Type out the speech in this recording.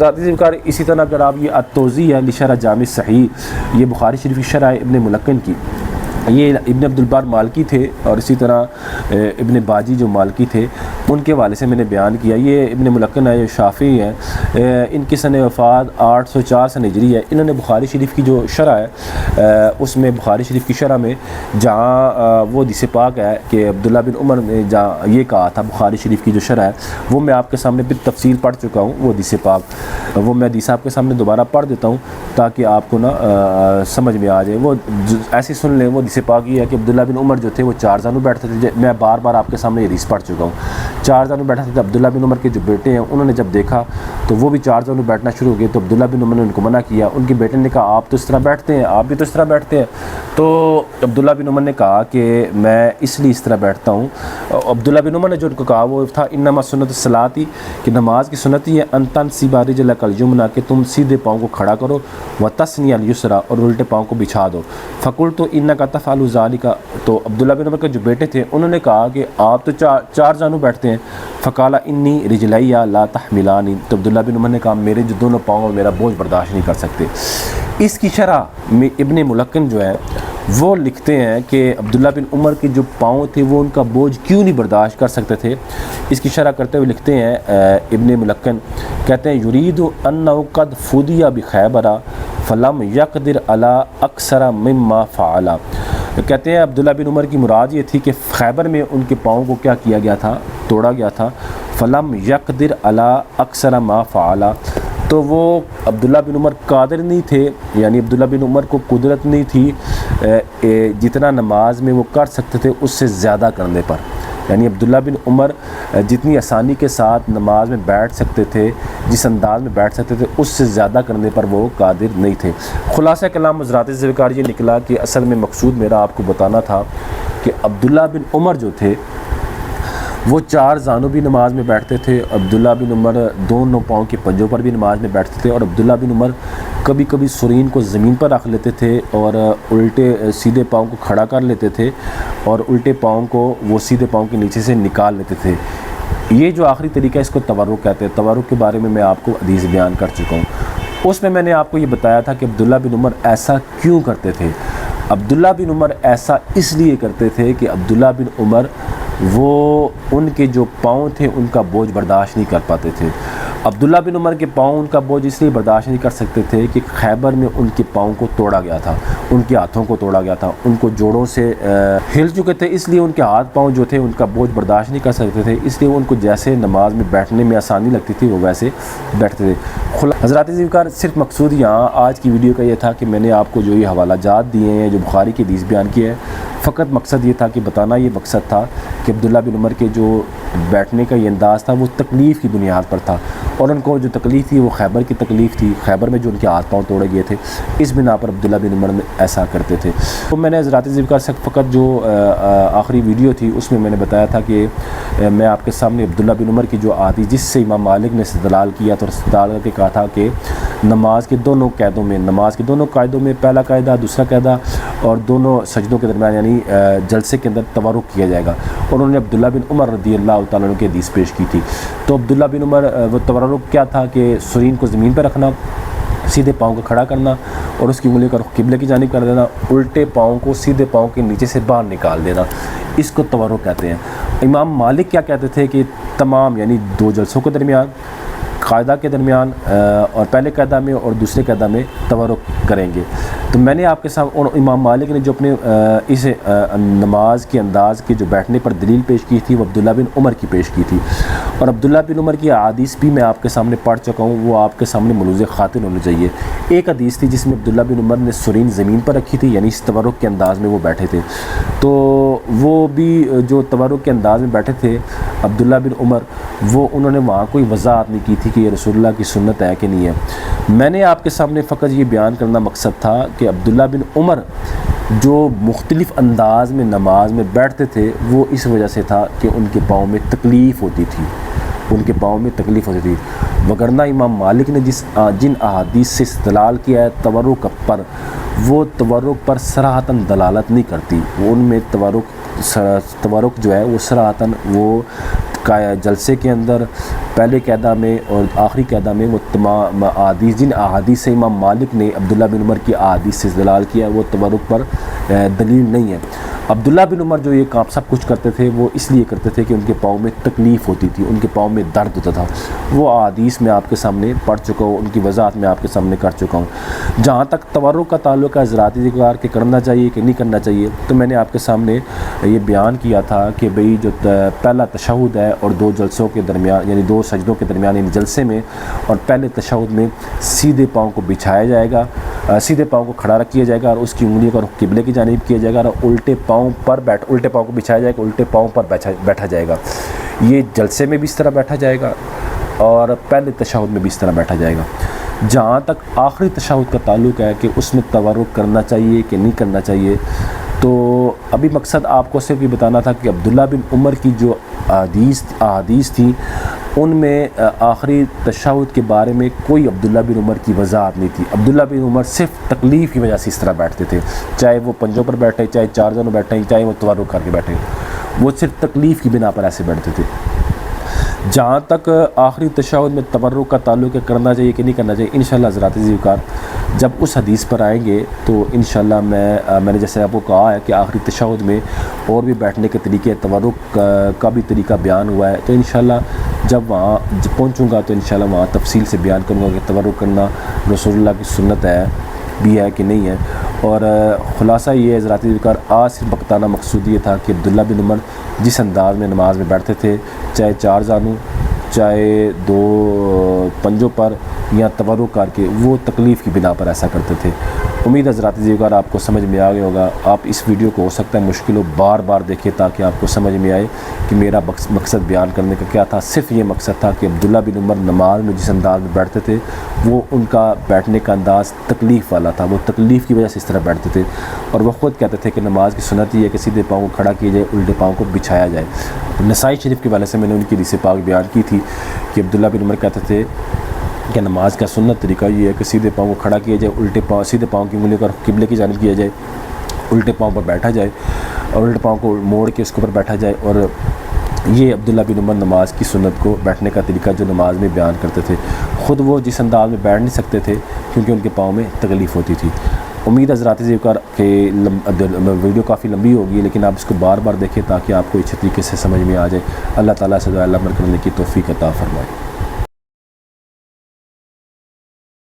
ذاتی ذکر اسی طرح اگر آپ یہ التوضیح ہے لشرح جامع صحیح، یہ بخاری شریف کی شرح ہے ابن ملکن کی، یہ ابن عبدالبر مالکی تھے اور اسی طرح ابن باجی جو مالکی تھے ان کے والے سے میں نے بیان کیا۔ یہ ابن ملکن ہے، یہ شافعی ہیں، ان کی سن وفات 804 سن ہجری ہے۔ انہوں نے بخاری شریف کی جو شرح ہے اس میں بخاری شریف کی شرح میں جہاں وہ حدیث پاک ہے کہ عبداللہ بن عمر نے جہاں یہ کہا تھا، بخاری شریف کی جو شرح ہے وہ میں آپ کے سامنے بالتفصیل پڑھ چکا ہوں، وہ حدیث پاک وہ میں حدیث آپ کے سامنے دوبارہ پڑھ دیتا ہوں تاکہ آپ کو نا سمجھ میں آ جائے۔ وہ ایسے سن لیں، وہ حدیث پاک یہ ہے کہ عبداللہ بن عمر جو تھے وہ چار زانو بیٹھتے تھے۔ میں بار بار آپ کے سامنے یہ حدیث پڑھ چکا ہوں، چار زانو بیٹھتے تھے۔ عبداللہ بن عمر کے جو بیٹے ہیں انہوں نے جب دیکھا تو وہ بھی چار زانو بیٹھنا شروع ہو گئے، تو عبداللہ بن عمر نے ان کو منع کیا۔ ان کے بیٹے نے کہا آپ تو اس طرح بیٹھتے ہیں، آپ بھی تو اس طرح بیٹھتے ہیں۔ تو عبداللہ بن عمر نے کہا کہ میں اس لیے اس طرح بیٹھتا ہوں۔ عبداللہ بن عمر نے جو ان کو کہا وہ تھا انما سنت الصلاۃ، کہ نماز کی سنت ہی ہے ان تنصب رجلک الیمنی، کہ تم سیدھے پاؤں کو کھڑا کرو، وتثنی الیسری، اور الٹے پاؤں کو بچھا دو۔ فقلت انک تفعل ذلک، تو عبداللہ بن عمر کے جو بیٹے تھے انہوں نے کہا کہ آپ تو چار زانو بیٹھتے ہیں۔ فقال انی رجلی لا تحملانی، تو عبداللہ بن عمر نے کہا میرے جو دونوں پاؤں میرا بوجھ برداشت نہیں کر سکتے۔ اس کی شرح میں ابن ملکن جو ہے وہ لکھتے ہیں کہ عبداللہ بن عمر کے جو پاؤں تھے وہ ان کا بوجھ کیوں نہیں برداشت کر سکتے تھے۔ اس کی شرح کرتے ہوئے لکھتے ہیں ابن ملکن، کہتے ہیں یرید انہ قد فدی بخیبر فلم یقدر علی اکثر مما فعل، کہتے ہیں عبداللہ بن عمر کی مراد یہ تھی کہ خیبر میں ان کے پاؤں کو کیا کیا گیا تھا، توڑا گیا تھا۔ فلم یقدر علی اکثر ما فعل، تو وہ عبداللہ بن عمر قادر نہیں تھے، یعنی عبداللہ بن عمر کو قدرت نہیں تھی جتنا نماز میں وہ کر سکتے تھے اس سے زیادہ کرنے پر، یعنی عبداللہ بن عمر جتنی آسانی کے ساتھ نماز میں بیٹھ سکتے تھے، جس انداز میں بیٹھ سکتے تھے اس سے زیادہ کرنے پر وہ قادر نہیں تھے۔ خلاصہ کلام حضرات ذوالفقار یہ نکلا کہ اصل میں مقصود میرا آپ کو بتانا تھا کہ عبداللہ بن عمر جو تھے وہ چار زانوں بھی نماز میں بیٹھتے تھے، عبداللہ بن عمر دونوں پاؤں کے پنجوں پر بھی نماز میں بیٹھتے تھے، اور عبداللہ بن عمر کبھی کبھی سرین کو زمین پر رکھ لیتے تھے اور الٹے سیدھے پاؤں کو کھڑا کر لیتے تھے اور الٹے پاؤں کو وہ سیدھے پاؤں کے نیچے سے نکال لیتے تھے۔ یہ جو آخری طریقہ اس کو تورک کہتے ہیں، تورک کے بارے میں آپ کو حدیث بیان کر چکا ہوں۔ اس میں نے آپ کو یہ بتایا تھا کہ عبداللہ بن عمر ایسا کیوں کرتے تھے۔ عبداللہ بن عمر ایسا اس لیے کرتے تھے کہ عبداللہ بن عمر وہ ان کے جو پاؤں تھے ان کا بوجھ برداشت نہیں کر پاتے تھے۔ عبداللہ بن عمر کے پاؤں ان کا بوجھ اس لیے برداشت نہیں کر سکتے تھے کہ خیبر میں ان کے پاؤں کو توڑا گیا تھا، ان کے ہاتھوں کو توڑا گیا تھا، ان کو جوڑوں سے ہل چکے تھے، اس لیے ان کے ہاتھ پاؤں جو تھے ان کا بوجھ برداشت نہیں کر سکتے تھے، اس لیے ان کو جیسے نماز میں بیٹھنے میں آسانی لگتی تھی وہ ویسے بیٹھتے تھے۔ حضرات ذوالفقار صرف مقصود یہاں آج کی ویڈیو کا یہ تھا کہ میں نے آپ کو جو یہ حوالہ جات دیے ہیں، جو بخاری کی حدیث بیان کی ہے، فقط مقصد یہ تھا کہ بتانا یہ مقصد تھا کہ عبداللہ بن عمر کے جو بیٹھنے کا یہ انداز تھا وہ تکلیف کی بنیاد پر تھا، اور ان کو جو تکلیف تھی وہ خیبر کی تکلیف تھی، خیبر میں جو ان کے ہاتھ پاؤں توڑے گئے تھے، اس بنا پر عبداللہ بن عمر ایسا کرتے تھے۔ تو میں نے حضرات ذوالفقار سے فقط جو آخری ویڈیو تھی اس میں نے بتایا تھا کہ میں آپ کے سامنے عبداللہ بن عمر کی جو احادیث جس سے امام مالک نے استدلال کیا تو استدلال کر کے کہا تھا کہ نماز کے دونوں قیدوں میں، نماز کے دونوں قاعدوں میں پہلا قاعدہ دوسرا قاعدہ اور دونوں سجدوں کے درمیان یعنی جلسے کے اندر تورک کیا جائے گا، اور انہوں نے عبداللہ بن عمر رضی اللہ تعالیٰ عنہ کی حدیث پیش کی تھی۔ تو عبداللہ بن عمر وہ تورک کیا تھا کہ سرین کو زمین پہ رکھنا، سیدھے پاؤں کو کھڑا کرنا اور اس کی انگلی کا رخ قبلے کی جانب کر دینا، الٹے پاؤں کو سیدھے پاؤں کے نیچے سے باہر نکال دینا، اس کو تورک کہتے ہیں۔ امام مالک کیا کہتے تھے کہ تمام یعنی دو جلسوں کے درمیان، قاعدہ کے درمیان اور پہلے قاعدہ میں اور دوسرے قاعدہ میں تورک کریں گے۔ تو میں نے آپ کے ساتھ، اور امام مالک نے جو اپنے اس نماز کے انداز کے جو بیٹھنے پر دلیل پیش کی تھی وہ عبداللہ بن عمر کی پیش کی تھی، اور عبداللہ بن عمر کی احادیث بھی میں آپ کے سامنے پڑھ چکا ہوں، وہ آپ کے سامنے ملوث خاطر ہونی چاہیے۔ ایک حدیث تھی جس میں عبداللہ بن عمر نے سرین زمین پر رکھی تھی، یعنی اس تورک کے انداز میں وہ بیٹھے تھے، تو وہ بھی جو تورک کے انداز میں بیٹھے تھے عبداللہ بن عمر، وہ انہوں نے وہاں کوئی وضاحت نہیں کی تھی کہ یہ رسول اللہ کی سنت ہے کہ نہیں ہے۔ میں نے آپ کے سامنے فقط یہ بیان کرنا مقصد تھا کہ عبداللہ بن عمر جو مختلف انداز میں نماز میں بیٹھتے تھے وہ اس وجہ سے تھا کہ ان کے پاؤں میں تکلیف ہوتی تھی، ان کے پاؤں میں تکلیف ہوتی تھی، وگرنہ امام مالک نے جن احادیث سے استدلال کیا ہے تورک پر، وہ تورک پر صراحتاً دلالت نہیں کرتی، وہ ان میں تورک جو ہے وہ صراحتاً وہ جلسے کے اندر پہلے قاعدہ میں اور آخری قاعدہ میں وہ تمام احادیث، جن احادیث سے امام مالک نے عبداللہ بن عمر کی احادیث سے استدلال کیا، وہ تورک پر دلیل نہیں ہے۔ عبداللہ بن عمر جو یہ کام سب کچھ کرتے تھے وہ اس لیے کرتے تھے کہ ان کے پاؤں میں تکلیف ہوتی تھی، ان کے پاؤں میں درد ہوتا تھا۔ وہ احادیث میں آپ کے سامنے پڑھ چکا ہوں، ان کی وضاحت میں آپ کے سامنے کر چکا ہوں۔ جہاں تک تورک کا تعلق ہے ذراتی ذکر کہ کرنا چاہیے کہ نہیں کرنا چاہیے، تو میں نے آپ کے سامنے یہ بیان کیا تھا کہ بھئی جو پہلا تشہد ہے اور دو جلسوں کے درمیان، یعنی دو سجدوں کے درمیان یعنی جلسے میں اور پہلے تشہد میں سیدھے پاؤں کو بچھایا جائے گا، سیدھے پاؤں کو کھڑا رکھ کیا جائے گا اور اس کی انگلیوں کو قبلے کی جانب کیا جائے گا اور الٹے پاؤں کو بچھایا جائے گا، الٹے پاؤں پر بیٹھا جائے گا۔ یہ جلسے میں بھی اس طرح بیٹھا جائے گا اور پہلے تشہد میں بھی اس طرح بیٹھا جائے گا۔ جہاں تک آخری تشہد کا تعلق ہے کہ اس میں تورک کرنا چاہیے کہ نہیں کرنا چاہیے، تو ابھی مقصد آپ کو صرف یہ بتانا تھا کہ عبداللہ بن عمر کی جو احادیث تھیں ان میں آخری تشہد کے بارے میں کوئی عبداللہ بن عمر کی وضاحت نہیں تھی۔ عبداللہ بن عمر صرف تکلیف کی وجہ سے اس طرح بیٹھتے تھے، چاہے وہ پنجوں پر بیٹھے، چاہے چار جنوں بیٹھے، چاہے وہ تورک کر کے بیٹھے، وہ صرف تکلیف کی بنا پر ایسے بیٹھتے تھے۔ جہاں تک آخری تشہد میں تورک کا تعلق ہے کرنا چاہیے کہ نہیں کرنا چاہیے، انشاءاللہ حضرات ذکر جب اس حدیث پر آئیں گے تو انشاءاللہ میں نے جیسے آپ کو کہا ہے کہ آخری تشہد میں اور بھی بیٹھنے کے طریقے، تورک کا بھی طریقہ بیان ہوا ہے، تو انشاءاللہ جب وہاں پہنچوں گا تو انشاءاللہ وہاں تفصیل سے بیان کروں گا کہ تورک کرنا رسول اللہ کی سنت ہے بھی ہے کہ نہیں ہے۔ اور خلاصہ یہ ہے حضرات ذکر، آج صرف بتانا مقصود یہ تھا کہ عبداللہ بن عمر جس انداز میں نماز میں بیٹھتے تھے، چاہے چار زانوں، چاہے دو پنجوں پر یا تورک کر کے، وہ تکلیف کی بنا پر ایسا کرتے تھے۔ امید حضرات ذکر آپ کو سمجھ میں آ گیا ہوگا۔ آپ اس ویڈیو کو ہو سکتا ہے مشکل ہو بار بار دیکھیں تاکہ آپ کو سمجھ میں آئے کہ میرا مقصد بیان کرنے کا کیا تھا۔ صرف یہ مقصد تھا کہ عبداللہ بن عمر نماز میں جس انداز میں بیٹھتے تھے وہ ان کا بیٹھنے کا انداز تکلیف والا تھا، وہ تکلیف کی وجہ سے اس طرح بیٹھتے تھے، اور وہ خود کہتے تھے کہ نماز کی سنت یہ ہے کہ سیدھے پاؤں کو کھڑا کیا جائے، الٹے پاؤں کو بچھایا جائے۔ نسائی شریف کے والے سے میں نے ان کی حدیث پاک بیان کی تھی کہ عبداللہ بن عمر کہتے تھے کہ نماز کا سنت طریقہ یہ ہے کہ سیدھے پاؤں کو کھڑا کیا جائے، سیدھے پاؤں کی انگلیوں کو قبلے کی جانب کیا جائے، الٹے پاؤں پر بیٹھا جائے اور الٹے پاؤں کو موڑ کے اس کے اوپر بیٹھا جائے۔ اور یہ عبداللہ بن عمر نماز کی سنت کو، بیٹھنے کا طریقہ جو نماز میں بیان کرتے تھے، خود وہ جس انداز میں بیٹھ نہیں سکتے تھے کیونکہ ان کے پاؤں میں تکلیف ہوتی تھی۔ امید حضرات ذکر کہ ویڈیو کافی لمبی ہوگی لیکن آپ اس کو بار بار دیکھیں تاکہ آپ کو اچھے طریقے سے سمجھ میں آ جائے۔ اللہ تعالیٰ سے دعا عمل کرنے کی توفیق عطا فرمائے۔